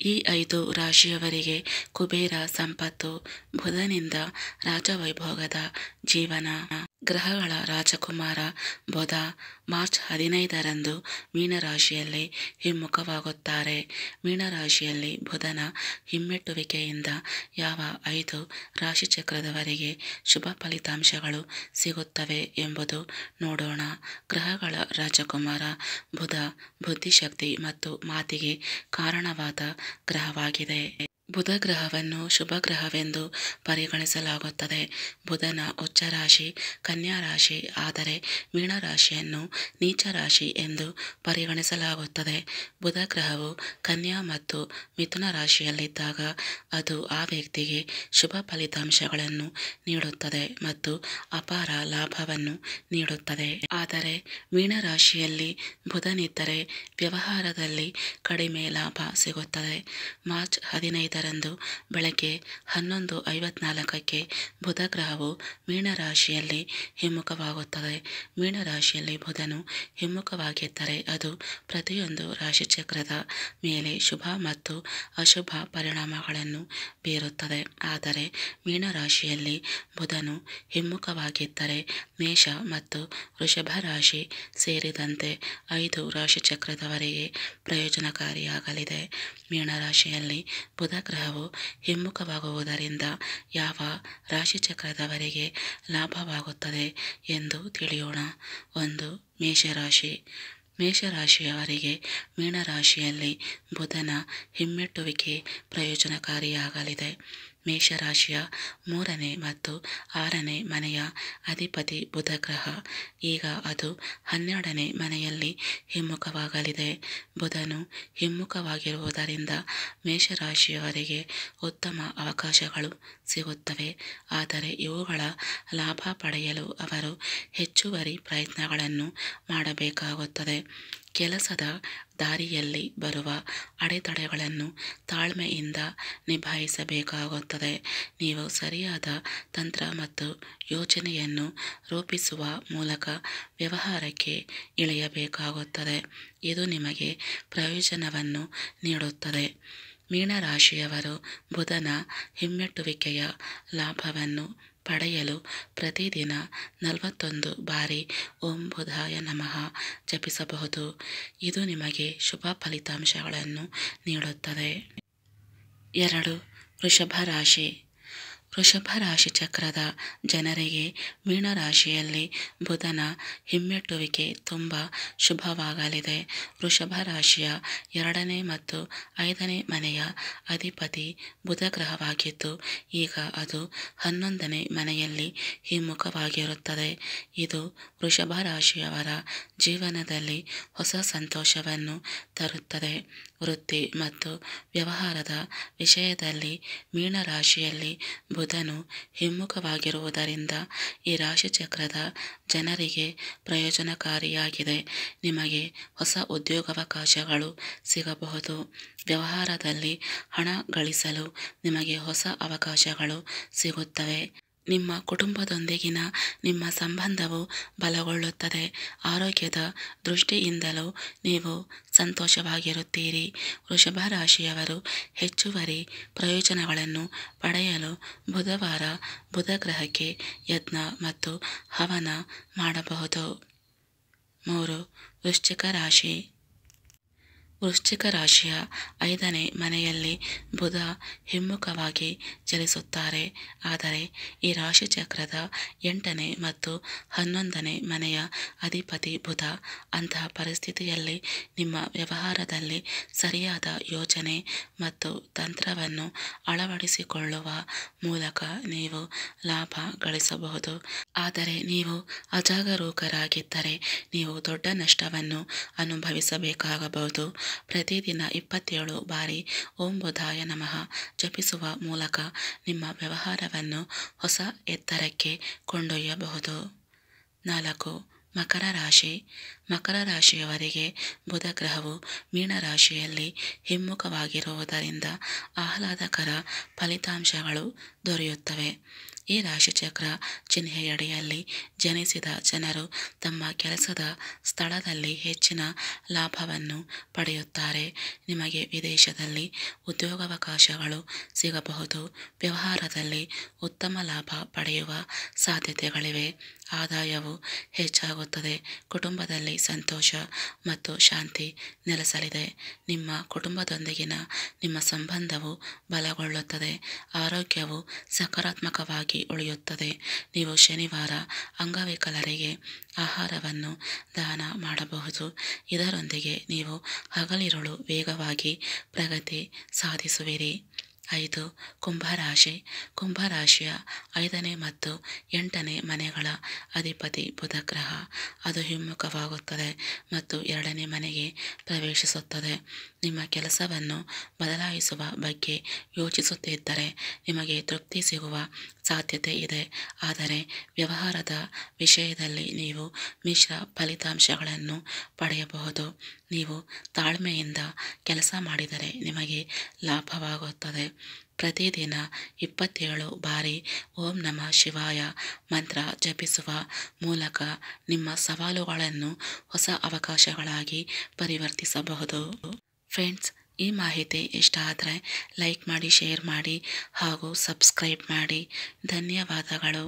ಈ 5 ರಾಶಿಯವರಿಗೆ ಕುಬೇರ ಸಂಪತ್ತು, ಬುಧನಿಂದ ರಾಜವೈಭೋಗದ ಜೀವನ. ಗ್ರಹಗಳ ರಾಜಕುಮಾರ ಬುಧ ಮಾರ್ಚ್ 15ರಂದು ಮೀನರಾಶಿಯಲ್ಲಿ ಹಿಮ್ಮುಖವಾಗುತ್ತಾರೆ. ಮೀನರಾಶಿಯಲ್ಲಿ ಬುಧನ ಹಿಮ್ಮೆಟ್ಟುವಿಕೆಯಿಂದ ಯಾವ 5 ರಾಶಿಚಕ್ರದವರಿಗೆ ಶುಭ ಫಲಿತಾಂಶಗಳು ಸಿಗುತ್ತವೆ ಎಂಬುದು ನೋಡೋಣ. ಗ್ರಹಗಳ ರಾಜಕುಮಾರ ಬುಧ ಬುದ್ಧಿಶಕ್ತಿ ಮತ್ತು ಮಾತಿಗೆ ಕಾರಣವಾದ ಗ್ರಹವಾಗಿದೆ. ಬುಧ ಗ್ರಹವನ್ನು ಶುಭ ಗ್ರಹವೆಂದು ಪರಿಗಣಿಸಲಾಗುತ್ತದೆ. ಬುಧನ ಉಚ್ಚ ರಾಶಿ ಕನ್ಯಾ ರಾಶಿ ಆದರೆ ಮೀನರಾಶಿಯನ್ನು ನೀಚ ರಾಶಿ ಎಂದು ಪರಿಗಣಿಸಲಾಗುತ್ತದೆ. ಬುಧ ಗ್ರಹವು ಕನ್ಯಾ ಮತ್ತು ಮಿಥುನ ರಾಶಿಯಲ್ಲಿದ್ದಾಗ ಅದು ಆ ವ್ಯಕ್ತಿಗೆ ಶುಭ ಫಲಿತಾಂಶಗಳನ್ನು ನೀಡುತ್ತದೆ ಮತ್ತು ಅಪಾರ ಲಾಭವನ್ನು ನೀಡುತ್ತದೆ. ಆದರೆ ಮೀನರಾಶಿಯಲ್ಲಿ ಬುಧನಿದ್ದರೆ ವ್ಯವಹಾರದಲ್ಲಿ ಕಡಿಮೆ ಲಾಭ ಸಿಗುತ್ತದೆ. ಮಾರ್ಚ್ 15ರಂದು ಬೆಳಗ್ಗೆ 11:54ಕ್ಕೆ ಬುಧ ಗ್ರಹವು ಮೀನರಾಶಿಯಲ್ಲಿ ಹಿಮ್ಮುಖವಾಗುತ್ತದೆ. ಮೀನರಾಶಿಯಲ್ಲಿ ಬುಧನು ಹಿಮ್ಮುಖವಾಗಿದ್ದರೆ ಅದು ಪ್ರತಿಯೊಂದು ರಾಶಿಚಕ್ರದ ಮೇಲೆ ಶುಭ ಮತ್ತು ಅಶುಭ ಪರಿಣಾಮಗಳನ್ನು ಬೀರುತ್ತದೆ. ಆದರೆ ಮೀನರಾಶಿಯಲ್ಲಿ ಬುಧನು ಹಿಮ್ಮುಖವಾಗಿದ್ದರೆ ಮೇಷ ಮತ್ತು ವೃಷಭ ರಾಶಿ ಸೇರಿದಂತೆ 5 ರಾಶಿಚಕ್ರದವರಿಗೆ ಪ್ರಯೋಜನಕಾರಿಯಾಗಲಿದೆ. ಮೀನರಾಶಿಯಲ್ಲಿ ಬುಧ ಗ್ರಹವು ಹಿಮ್ಮುಖವಾಗುವುದರಿಂದ ಯಾವ ರಾಶಿಚಕ್ರದವರಿಗೆ ಲಾಭವಾಗುತ್ತದೆ ಎಂದು ತಿಳಿಯೋಣ. 1. ಮೇಷರಾಶಿ. ಮೇಷರಾಶಿಯವರಿಗೆ ಮೀನರಾಶಿಯಲ್ಲಿ ಬುಧನ ಹಿಮ್ಮೆಟ್ಟುವಿಕೆ ಪ್ರಯೋಜನಕಾರಿಯಾಗಲಿದೆ. ಮೇಷರಾಶಿಯ 3ನೇ ಮತ್ತು 6ನೇ ಮನೆಯ ಅಧಿಪತಿ ಬುಧ ಗ್ರಹ. ಈಗ ಅದು 12ನೇ ಮನೆಯಲ್ಲಿ ಹಿಮ್ಮುಖವಾಗಲಿದೆ. ಬುಧನು ಹಿಮ್ಮುಖವಾಗಿರುವುದರಿಂದ ಮೇಷರಾಶಿಯವರಿಗೆ ಉತ್ತಮ ಅವಕಾಶಗಳು ಸಿಗುತ್ತವೆ. ಆದರೆ ಇವುಗಳ ಲಾಭ ಪಡೆಯಲು ಅವರು ಹೆಚ್ಚುವರಿ ಪ್ರಯತ್ನಗಳನ್ನು ಮಾಡಬೇಕಾಗುತ್ತದೆ. ಕೆಲಸದ ದಾರಿಯಲ್ಲಿ ಬರುವ ಅಡೆತಡೆಗಳನ್ನು ತಾಳ್ಮೆಯಿಂದ ನಿಭಾಯಿಸಬೇಕಾಗುತ್ತದೆ. ನೀವು ಸರಿಯಾದ ತಂತ್ರ ಮತ್ತು ಯೋಜನೆಯನ್ನು ರೂಪಿಸುವ ಮೂಲಕ ವ್ಯವಹಾರಕ್ಕೆ ಇಳಿಯಬೇಕಾಗುತ್ತದೆ. ಇದು ನಿಮಗೆ ಪ್ರಯೋಜನವನ್ನು ನೀಡುತ್ತದೆ. ಮೀನರಾಶಿಯವರು ಬುಧನ ಹಿಮ್ಮೆಟ್ಟುವಿಕೆಯ ಲಾಭವನ್ನು ಪಡೆಯಲು ಪ್ರತಿದಿನ 41 ಬಾರಿ ಓಂ ಬುಧಾಯ ನಮಃ ಜಪಿಸಬಹುದು. ಇದು ನಿಮಗೆ ಶುಭ ಫಲಿತಾಂಶಗಳನ್ನು ನೀಡುತ್ತದೆ. 2. ವೃಷಭ ರಾಶಿ. ವೃಷಭ ರಾಶಿ ಚಕ್ರದ ಜನರಿಗೆ ಮೀನರಾಶಿಯಲ್ಲಿ ಬುಧನ ಹಿಮ್ಮೆಟ್ಟುವಿಕೆ ತುಂಬ ಶುಭವಾಗಲಿದೆ. ವೃಷಭ ರಾಶಿಯ 2ನೇ ಮತ್ತು 5ನೇ ಮನೆಯ ಅಧಿಪತಿ ಬುಧ ಗ್ರಹವಾಗಿದ್ದು ಈಗ ಅದು 11ನೇ ಮನೆಯಲ್ಲಿ ಹಿಮ್ಮುಖವಾಗಿರುತ್ತದೆ. ಇದು ವೃಷಭ ರಾಶಿಯವರ ಜೀವನದಲ್ಲಿ ಹೊಸ ಸಂತೋಷವನ್ನು ತರುತ್ತದೆ. ವೃತ್ತಿ ಮತ್ತು ವ್ಯವಹಾರದ ವಿಷಯದಲ್ಲಿ ಮೀನರಾಶಿಯಲ್ಲಿ ಬುಧನು ಹಿಮ್ಮುಖವಾಗಿರುವುದರಿಂದ ಈ ರಾಶಿಚಕ್ರದ ಜನರಿಗೆ ಪ್ರಯೋಜನಕಾರಿಯಾಗಿದೆ. ನಿಮಗೆ ಹೊಸ ಉದ್ಯೋಗಾವಕಾಶಗಳು ಸಿಗಬಹುದು. ವ್ಯವಹಾರದಲ್ಲಿ ಹಣ ಗಳಿಸಲು ನಿಮಗೆ ಹೊಸ ಅವಕಾಶಗಳು ಸಿಗುತ್ತವೆ. ನಿಮ್ಮ ಕುಟುಂಬದೊಂದಿಗಿನ ನಿಮ್ಮ ಸಂಬಂಧವು ಬಲಗೊಳ್ಳುತ್ತದೆ. ಆರೋಗ್ಯದ ದೃಷ್ಟಿಯಿಂದಲೂ ನೀವು ಸಂತೋಷವಾಗಿರುತ್ತೀರಿ. ವೃಷಭ ರಾಶಿಯವರು ಹೆಚ್ಚುವರಿ ಪ್ರಯೋಜನಗಳನ್ನು ಪಡೆಯಲು ಬುಧವಾರ ಬುಧ ಗ್ರಹಕ್ಕೆ ಯಜ್ಞ ಮತ್ತು ಹವನ ಮಾಡಬಹುದು. 3. ವೃಶ್ಚಿಕ ರಾಶಿ. ವೃಶ್ಚಿಕ ರಾಶಿಯ 5ನೇ ಮನೆಯಲ್ಲಿ ಬುಧ ಹಿಮ್ಮುಖವಾಗಿ ಚಲಿಸುತ್ತಾರೆ. ಆದರೆ ಈ ರಾಶಿಚಕ್ರದ 8ನೇ ಮತ್ತು 11ನೇ ಮನೆಯ ಅಧಿಪತಿ ಬುಧ. ಅಂತಹ ಪರಿಸ್ಥಿತಿಯಲ್ಲಿ ನಿಮ್ಮ ವ್ಯವಹಾರದಲ್ಲಿ ಸರಿಯಾದ ಯೋಜನೆ ಮತ್ತು ತಂತ್ರವನ್ನು ಅಳವಡಿಸಿಕೊಳ್ಳುವ ಮೂಲಕ ನೀವು ಲಾಭ ಗಳಿಸಬಹುದು. ಆದರೆ ನೀವು ಅಜಾಗರೂಕರಾಗಿದ್ದರೆ ನೀವು ದೊಡ್ಡ ನಷ್ಟವನ್ನು ಅನುಭವಿಸಬೇಕಾಗಬಹುದು. ಪ್ರತಿದಿನ 27 ಬಾರಿ ಓಂ ಬುಧಾಯ ನಮಃ ಜಪಿಸುವ ಮೂಲಕ ನಿಮ್ಮ ವ್ಯವಹಾರವನ್ನು ಹೊಸ ಎತ್ತರಕ್ಕೆ ಕೊಂಡೊಯ್ಯಬಹುದು. 4. ಮಕರ ರಾಶಿ. ಮಕರ ರಾಶಿಯವರಿಗೆ ಬುಧ ಗ್ರಹವು ಮೀನರಾಶಿಯಲ್ಲಿ ಹಿಮ್ಮುಖವಾಗಿರುವುದರಿಂದ ಆಹ್ಲಾದಕರ ಫಲಿತಾಂಶಗಳು ದೊರೆಯುತ್ತವೆ. ಈ ರಾಶಿಚಕ್ರ ಚಿಹ್ನೆಯಡಿಯಲ್ಲಿ ಜನಿಸಿದ ಜನರು ತಮ್ಮ ಕೆಲಸದ ಸ್ಥಳದಲ್ಲಿ ಹೆಚ್ಚಿನ ಲಾಭವನ್ನು ಪಡೆಯುತ್ತಾರೆ. ನಿಮಗೆ ವಿದೇಶದಲ್ಲಿ ಉದ್ಯೋಗಾವಕಾಶಗಳು ಸಿಗಬಹುದು. ವ್ಯವಹಾರದಲ್ಲಿ ಉತ್ತಮ ಲಾಭ ಪಡೆಯುವ ಸಾಧ್ಯತೆಗಳಿವೆ. ಆದಾಯವು ಹೆಚ್ಚಾಗುತ್ತದೆ. ಕುಟುಂಬದಲ್ಲಿ ಸಂತೋಷ ಮತ್ತು ಶಾಂತಿ ನೆಲೆಸಲಿದೆ. ನಿಮ್ಮ ಕುಟುಂಬದೊಂದಿಗಿನ ನಿಮ್ಮ ಸಂಬಂಧವು ಬಲಗೊಳ್ಳುತ್ತದೆ. ಆರೋಗ್ಯವು ಸಕಾರಾತ್ಮಕವಾಗಿ ಉಳಿಯುತ್ತದೆ. ನೀವು ಶನಿವಾರ ಅಂಗವಿಕಲರಿಗೆ ಆಹಾರವನ್ನು ದಾನ ಮಾಡಬಹುದು. ಇದರೊಂದಿಗೆ ನೀವು ಹಗಲಿರುಳು ವೇಗವಾಗಿ ಪ್ರಗತಿ ಸಾಧಿಸುವಿರಿ. 5. ಕುಂಭರಾಶಿ. ಕುಂಭರಾಶಿಯ 5ನೇ ಮತ್ತು 8ನೇ ಮನೆಗಳ ಅಧಿಪತಿ ಬುಧ ಗ್ರಹ. ಅದು ಹಿಮ್ಮುಖವಾಗುತ್ತದೆ ಮತ್ತು 2ನೇ ಮನೆಗೆ ಪ್ರವೇಶಿಸುತ್ತದೆ. ನಿಮ್ಮ ಕೆಲಸವನ್ನು ಬದಲಾಯಿಸುವ ಬಗ್ಗೆ ಯೋಚಿಸುತ್ತಿದ್ದರೆ ನಿಮಗೆ ತೃಪ್ತಿ ಸಿಗುವ ಸಾಧ್ಯತೆ ಇದೆ. ಆದರೆ ವ್ಯವಹಾರದ ವಿಷಯದಲ್ಲಿ ನೀವು ಮಿಶ್ರ ಫಲಿತಾಂಶಗಳನ್ನು ಪಡೆಯಬಹುದು. ನೀವು ತಾಳ್ಮೆಯಿಂದ ಕೆಲಸ ಮಾಡಿದರೆ ನಿಮಗೆ ಲಾಭವಾಗುತ್ತದೆ. ಪ್ರತಿದಿನ 27 ಬಾರಿ ಓಂ ನಮಃ ಶಿವಾಯ ಮಂತ್ರ ಜಪಿಸುವ ಮೂಲಕ ನಿಮ್ಮ ಸವಾಲುಗಳನ್ನು ಹೊಸ ಅವಕಾಶಗಳಾಗಿ ಪರಿವರ್ತಿಸಬಹುದು. ಫ್ರೆಂಡ್ಸ್, ಈ ಮಾಹಿತಿ ಇಷ್ಟ ಆದರೆ ಲೈಕ್ ಮಾಡಿ, ಶೇರ್ ಮಾಡಿ ಹಾಗೂ ಸಬ್ಸ್ಕ್ರೈಬ್ ಮಾಡಿ. ಧನ್ಯವಾದಗಳು.